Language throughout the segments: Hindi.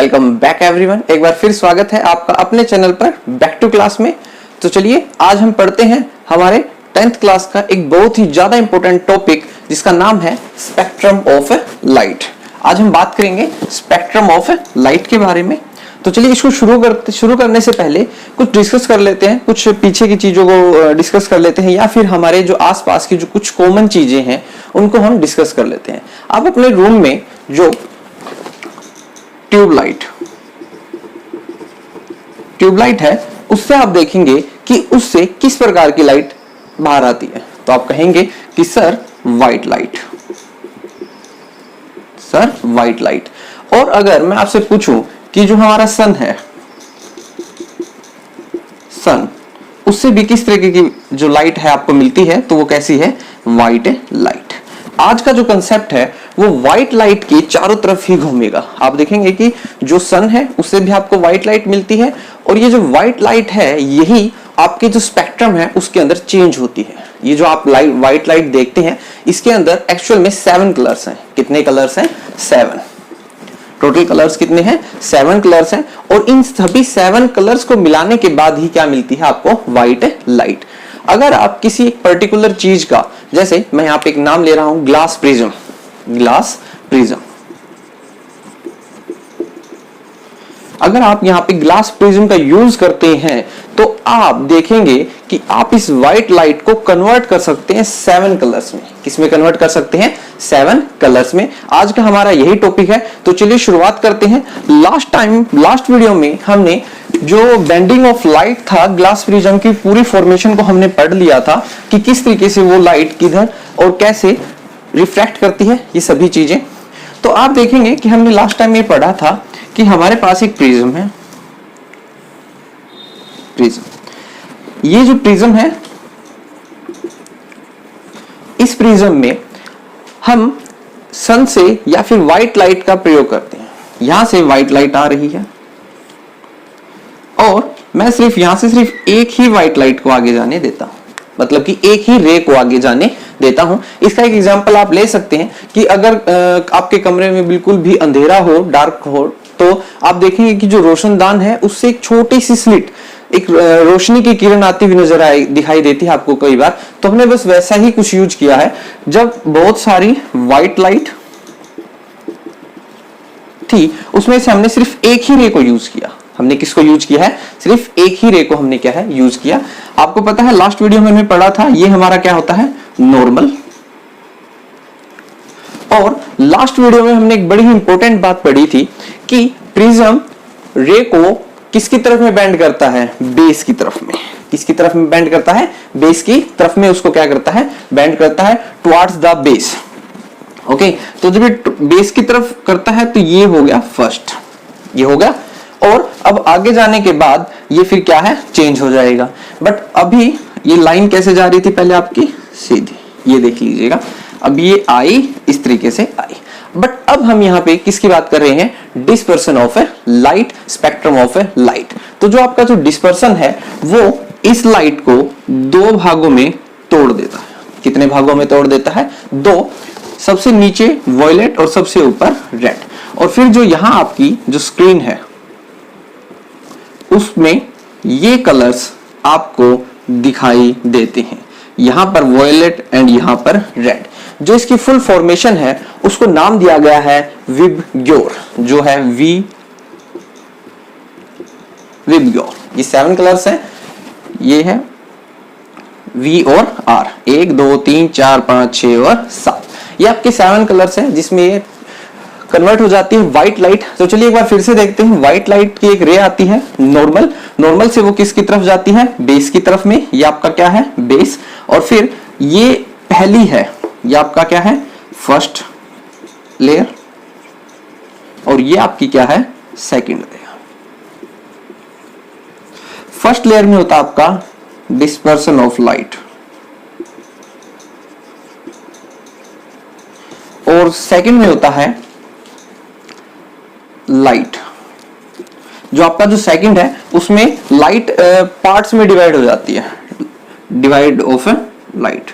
Welcome back everyone. एक बार फिर स्वागत है आपका अपने चैनल पर बैक टू क्लास में। तो चलिए आज हम पढ़ते हैं हमारे 10th क्लास का एक बहुत ही ज्यादा इंपॉर्टेंट टॉपिक जिसका नाम है स्पेक्ट्रम ऑफ लाइट। आज हम बात करेंगे स्पेक्ट्रम ऑफ लाइट के बारे में। तो चलिए इसको शुरू करने से पहले कुछ डिस्कस कर लेते हैं, कुछ पीछे की चीजों को डिस्कस कर लेते हैं या फिर हमारे जो आसपास की जो कुछ कॉमन चीजें हैं उनको हम डिस्कस कर लेते हैं। आप अपने रूम में जो ट्यूबलाइट है उससे आप देखेंगे कि उससे किस प्रकार की लाइट बाहर आती है। तो आप कहेंगे कि सर वाइट लाइट। और अगर मैं आपसे पूछूं कि जो हमारा सन है, उससे भी किस तरीके की जो लाइट है आपको मिलती है, तो वो कैसी है? White light. आज का जो कंसेप्ट है वो व्हाइट लाइट के चारों तरफ ही घूमेगा। आप देखेंगे कि जो सन है उससे भी आपको व्हाइट लाइट मिलती है और ये जो व्हाइट लाइट है यही आपके जो स्पेक्ट्रम है उसके अंदर चेंज होती है। ये जो आप व्हाइट लाइट देखते हैं इसके अंदर एक्चुअल में 7 कलर्स हैं। कितने कलर्स हैं? 7। टोटल कलर्स कितने हैं? 7 कलर्स हैं। और इन सभी 7 कलर्स को मिलाने के बाद ही क्या मिलती है आपको? White light. अगर आप किसी एक पर्टिकुलर चीज का, जैसे मैं यहाँ पे एक नाम ले रहा हूं ग्लास प्रिज्म, अगर आप यहाँ पे ग्लास प्रिज्म का यूज करते हैं तो आप देखेंगे कि आप इस व्हाइट लाइट को कन्वर्ट कर सकते हैं 7 कलर्स में। किसमें कन्वर्ट कर सकते हैं? 7 कलर्स में। आज का हमारा यही टॉपिक है। तो चलिए शुरुआत करते हैं। लास्ट वीडियो में हमने जो बेंडिंग ऑफ लाइट था ग्लास प्रिज्म की पूरी फॉर्मेशन को हमने पढ़ लिया था कि किस तरीके से वो लाइट किधर और कैसे रिफ्रैक्ट करती है, ये सभी चीजें। तो आप देखेंगे कि हमने लास्ट टाइम ये पढ़ा था कि हमारे पास एक प्रिज्म है। ये जो प्रिज्म है, इस प्रिज्म में हम सन से या फिर व्हाइट लाइट का प्रयोग करते हैं। यहां से व्हाइट लाइट आ रही है और मैं यहां से सिर्फ एक ही व्हाइट लाइट को आगे जाने देता हूं, मतलब कि एक ही रे को आगे जाने देता हूं। इसका एक एग्जांपल आप ले सकते हैं कि अगर आपके कमरे में बिल्कुल भी अंधेरा हो, डार्क हो, तो आप देखेंगे कि जो रोशनदान है उससे एक छोटी सी स्लिट, एक रोशनी की किरण आती हुई दिखाई देती है आपको कई बार। तो हमने बस वैसा ही कुछ यूज किया है। जब बहुत सारी व्हाइट लाइट थी उसमें से हमने सिर्फ एक ही रे को यूज किया। हमने किसको यूज किया है? सिर्फ एक ही रे को हमने क्या है? यूज किया। आपको पता है लास्ट वीडियो में हमने पढ़ा था ये हमारा क्या होता है? नॉर्मल। और लास्ट वीडियो में हमने एक बड़ी ही इंपॉर्टेंट बात पढ़ी थी कि प्रिज्म रे को किसकी तरफ में बेंड करता है? बेस की तरफ में। किसकी तरफ में बेंड करता है? बेस की तरफ में उसको क्या करता है? बेंड करता है टुवर्ड्स द बेस। ओके, तो जब ये बेस की तरफ करता है तो ये हो गया फर्स्ट, ये हो गया। और अब आगे जाने के बाद ये फिर क्या है? चेंज हो जाएगा। बट अभी ये लाइन कैसे जा रही थी? पहले आपकी सीधी, ये देख लीजिएगा। अब ये आई, इस तरीके से आई। बट अब हम यहाँ पे किसकी बात कर रहे हैं? Dispersion of A light, spectrum of A light. तो जो आपका जो डिस्पर्सन है वो इस लाइट को 2 भागों में तोड़ देता है। कितने भागों में तोड़ देता है? 2। सबसे नीचे वॉयलेट और सबसे ऊपर रेड। और फिर जो यहाँ आपकी जो स्क्रीन है उसमें ये कलर्स आपको दिखाई देते हैं। यहां पर वॉयलेट एंड यहां पर रेड। जो इसकी फुल फॉर्मेशन है उसको नाम दिया गया है विबग्योर, जो है विबग्योर। ये 7 कलर्स हैं, ये है वी और आर, 1 2 3 4 5 6 और 7। ये आपके 7 कलर्स हैं जिसमें ये कन्वर्ट हो जाती है व्हाइट लाइट। तो चलिए एक बार फिर से देखते हैं। व्हाइट लाइट की एक रे आती है नॉर्मल से वो किसकी तरफ जाती है? बेस की तरफ में। ये आपका क्या है? बेस। और फिर ये पहली है, ये आपका क्या है? First layer. और ये आपकी क्या है? Second layer. फर्स्ट लेयर में होता है आपका डिस्पर्सन ऑफ लाइट और सेकंड में होता है लाइट। जो आपका जो सेकंड है उसमें लाइट पार्ट्स में डिवाइड हो जाती है। Divide of light,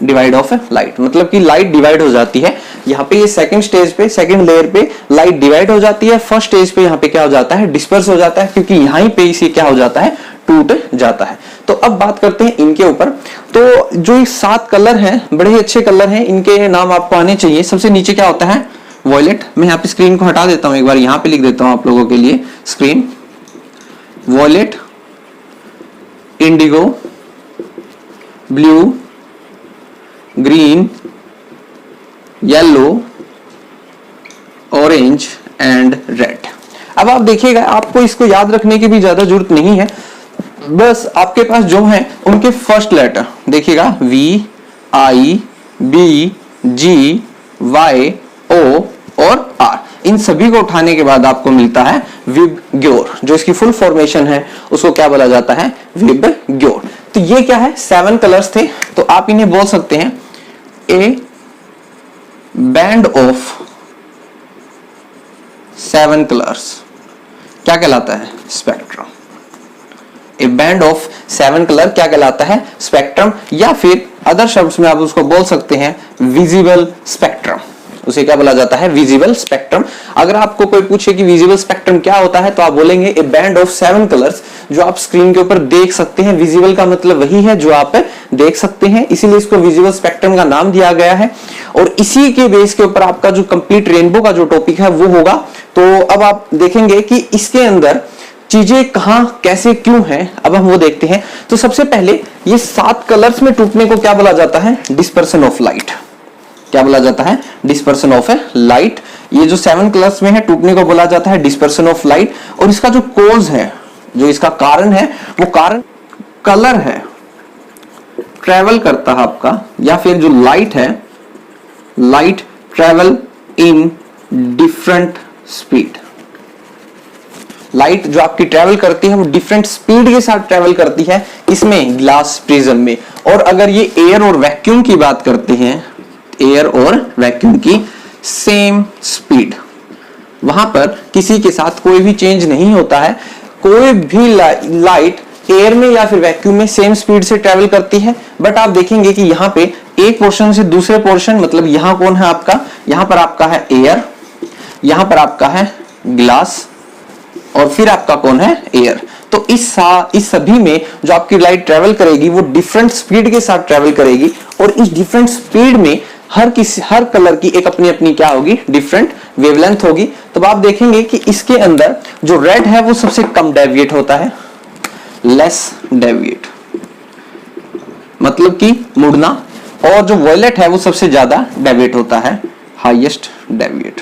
divide of light, मतलब कि लाइट डिवाइड हो जाती है। यहाँ पे ये सेकंड स्टेज पे, सेकंड लेयर पे लाइट डिवाइड हो जाती है। फर्स्ट स्टेज पे यहाँ पे क्या हो जाता है, डिस्पर्स हो जाता है, क्योंकि यहीं पे इसे क्या हो जाता है, टूट जाता है। तो अब बात करते हैं इनके ऊपर। तो जो ये 7 कलर हैं, बड़े ही अच्छे कलर हैं, इनके नाम आपको आने चाहिए। सबसे नीचे क्या होता है, वॉयलेट। मैं यहाँ पे स्क्रीन को हटा देता हूँ, एक बार यहाँ पे लिख देता हूँ आप लोगों के लिए screen. Violet, indigo, blue, green, yellow, orange and red. अब आप देखिएगा, आपको इसको याद रखने की भी ज्यादा जरूरत नहीं है, बस आपके पास जो है उनके फर्स्ट लेटर देखिएगा, V, I, B, G, Y, O और आर। इन सभी को उठाने के बाद आपको मिलता है विबग्योर। जो इसकी फुल फॉर्मेशन है उसको क्या बोला जाता है, विबग्योर। तो ये क्या है, 7 कलर्स थे। तो आप इन्हें बोल सकते हैं ए बैंड ऑफ 7 कलर्स। क्या कहलाता है, spectrum. A band of 7 colour क्या कहलाता है, स्पेक्ट्रम, या फिर अदर शब्द में आप उसको बोल सकते हैं विजिबल स्पेक्ट्रम। उसे क्या बोला जाता है, विजिबल स्पेक्ट्रम। अगर आपको कोई पूछे कि विजिबल स्पेक्ट्रम क्या होता है, तो आप बोलेंगे ए बैंड ऑफ 7 कलर्स, जो आप स्क्रीन के ऊपर देख सकते हैं। विजिबल का मतलब वही है जो आप देख सकते हैं, इसीलिए इसको विजिबल स्पेक्ट्रम का नाम दिया गया है। और इसी के बेस के ऊपर आपका जो कंप्लीट रेनबो का जो टॉपिक है वो होगा। तो अब आप देखेंगे कि इसके अंदर चीजें कहां, कैसे, क्यों है, अब हम वो देखते हैं। तो सबसे पहले ये 7 कलर्स में टूटने को क्या बोला जाता है, डिस्पर्सन ऑफ लाइट। क्या बोला जाता है, डिस्पर्सन ऑफ लाइट। ये जो 7 कलर्स में है टूटने को बोला जाता है डिस्पर्सन ऑफ लाइट। और इसका जो कोज है, जो इसका कारण है, वो कारण कलर है, ट्रेवल करता है आपका, या फिर जो लाइट है, light travel in different speed. Light जो आपकी ट्रेवल करती है वो डिफरेंट स्पीड के साथ ट्रेवल करती है, इसमें ग्लास प्रिज्म में। और अगर ये एयर और वैक्यूम की बात करते हैं, एयर और वैक्यूम की सेम स्पीड, वहां पर किसी के साथ कोई भी चेंज नहीं होता है। कोई भी लाइट एयर में या फिर वैक्यूम में सेम स्पीड से ट्रेवल करती है। बट आप देखेंगे कि यहाँ पे एक पोर्शन से दूसरे पोर्शन, मतलब यहाँ कौन है आपका, यहाँ पर आपका है एयर, यहाँ पर आपका है ग्लास, और फिर आपका कौन है, एयर। तो इस सभी में जो आपकी लाइट ट्रेवल करेगी वो डिफरेंट स्पीड के साथ ट्रेवल करेगी। और इस डिफरेंट स्पीड में हर कलर की एक अपनी अपनी क्या होगी, डिफरेंट वेवलेंथ होगी। तो आप देखेंगे कि इसके अंदर जो रेड है वो सबसे कम डेविएट होता है, लेस डेविएट, मतलब कि मुड़ना। और जो वॉयलेट है वो सबसे ज्यादा डेविएट होता है, हाईएस्ट डेविएट।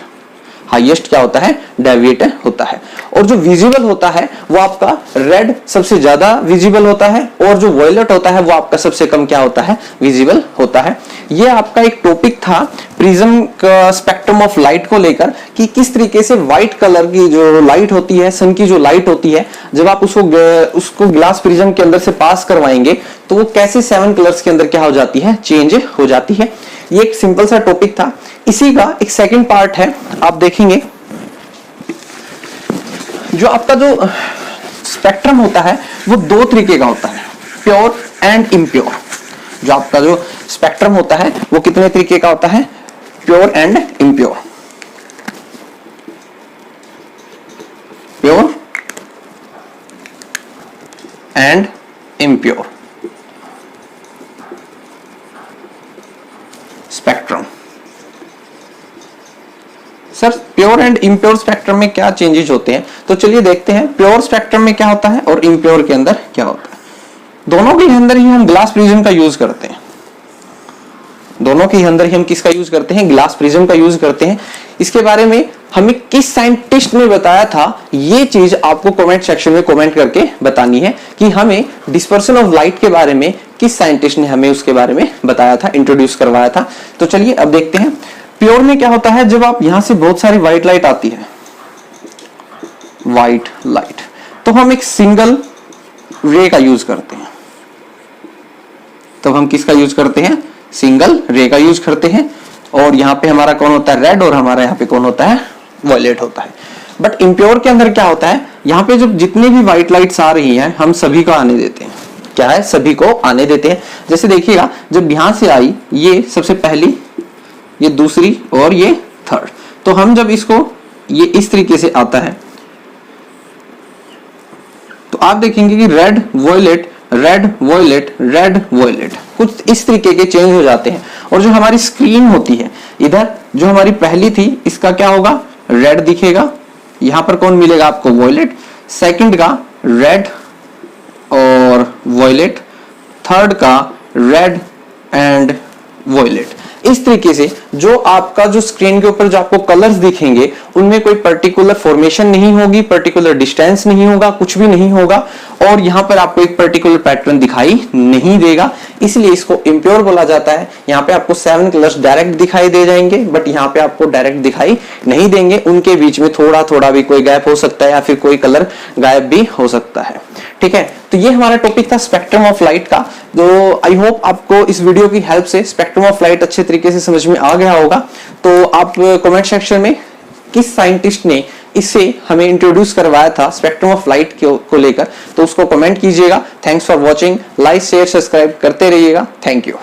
हाईएस्ट क्या होता है, डेविएट होता है। और जो विजिबल होता है वो आपका रेड सबसे ज्यादा विजिबल होता है, और जो वॉयलेट होता है वो आपका सबसे कम क्या होता है, विजिबल होता है। ये आपका एक टॉपिक था प्रिज्म का स्पेक्ट्रम ऑफ लाइट को लेकर, कि किस तरीके से व्हाइट कलर की जो लाइट होती है, सन की जो लाइट होती है, जब आप उसको ग्लास प्रिज्म के अंदर से पास करवाएंगे तो वो कैसे 7 कलर्स के अंदर क्या हो जाती है, चेंज हो जाती है। ये एक सिंपल सा टॉपिक था। इसी का एक सेकंड पार्ट है, आप देखेंगे जो आपका जो स्पेक्ट्रम होता है वो 2 तरीके का होता है, प्योर एंड इम्प्योर। जो आपका जो स्पेक्ट्रम होता है वो कितने तरीके का होता है, pure and impure. Pure and impure spectrum. Sir pure and impure spectrum में क्या चेंजेस होते हैं, तो चलिए देखते हैं प्योर स्पेक्ट्रम में क्या होता है और इम्प्योर के अंदर क्या होता है। दोनों के अंदर ही हम ग्लास प्रिज्म का यूज करते हैं, दोनों के अंदर ही हम किसका यूज करते हैं, ग्लास प्रिज्म का यूज करते हैं। इसके बारे में हमें किस साइंटिस्ट ने बताया था, ये चीज आपको कमेंट सेक्शन में कमेंट करके बतानी है कि हमें डिस्पर्सन ऑफ लाइट के बारे में किस साइंटिस्ट ने हमें उसके बारे में बताया था, इंट्रोड्यूस करवाया था। तो चलिए अब देखते हैं प्योर में क्या होता है। जब आप यहां से बहुत सारी व्हाइट लाइट आती है, व्हाइट लाइट, तो हम एक सिंगल रे का यूज करते हैं। तो हम किसका यूज करते हैं, सिंगल रे का यूज करते हैं। और यहाँ पे हमारा कौन होता है, रेड, और हमारा यहाँ पे कौन होता है, वॉयलेट होता है। बट इम्प्योर के अंदर क्या होता है, यहाँ पे जब जितने भी व्हाइट लाइट्स आ रही हैं हम सभी को आने देते हैं, क्या है, सभी को आने देते हैं। जैसे देखिएगा, जब यहां से आई ये सबसे पहली, ये दूसरी और ये थर्ड, तो हम जब इसको ये इस तरीके से आता है तो आप देखेंगे कि red violet red violet red violet कुछ इस तरीके के चेंज हो जाते हैं। और जो हमारी स्क्रीन होती है, इधर जो हमारी पहली थी इसका क्या होगा, रेड दिखेगा, यहां पर कौन मिलेगा आपको, वॉयलेट, सेकंड का रेड और वॉयलेट, थर्ड का रेड एंड वॉयलेट। इस तरीके से जो आपका जो स्क्रीन के ऊपर जो आपको कलर्स दिखेंगे उनमें कोई पर्टिकुलर फॉर्मेशन नहीं होगी, पर्टिकुलर डिस्टेंस नहीं होगा, कुछ भी नहीं होगा, और यहां पर आपको एक पर्टिकुलर पैटर्न दिखाई नहीं देगा, इसलिए इसको इम्प्योर बोला जाता है। यहाँ पे आपको 7 कलर्स डायरेक्ट दिखाई दे जाएंगे, बट यहाँ पे आपको डायरेक्ट दिखाई नहीं देंगे, उनके बीच में थोड़ा थोड़ा भी कोई गैप हो सकता है या फिर कोई कलर गायब भी हो सकता है। ठीक है, तो ये हमारा टॉपिक था स्पेक्ट्रम ऑफ लाइट का। तो आई होप आपको इस वीडियो की हेल्प से स्पेक्ट्रम ऑफ लाइट अच्छे तरीके से समझ में आ गया होगा। तो आप कमेंट सेक्शन में किस साइंटिस्ट ने इसे हमें इंट्रोड्यूस करवाया था स्पेक्ट्रम ऑफ लाइट को लेकर, तो उसको कमेंट कीजिएगा। Thanks for watching, like share subscribe करते रहिएगा। Thank you.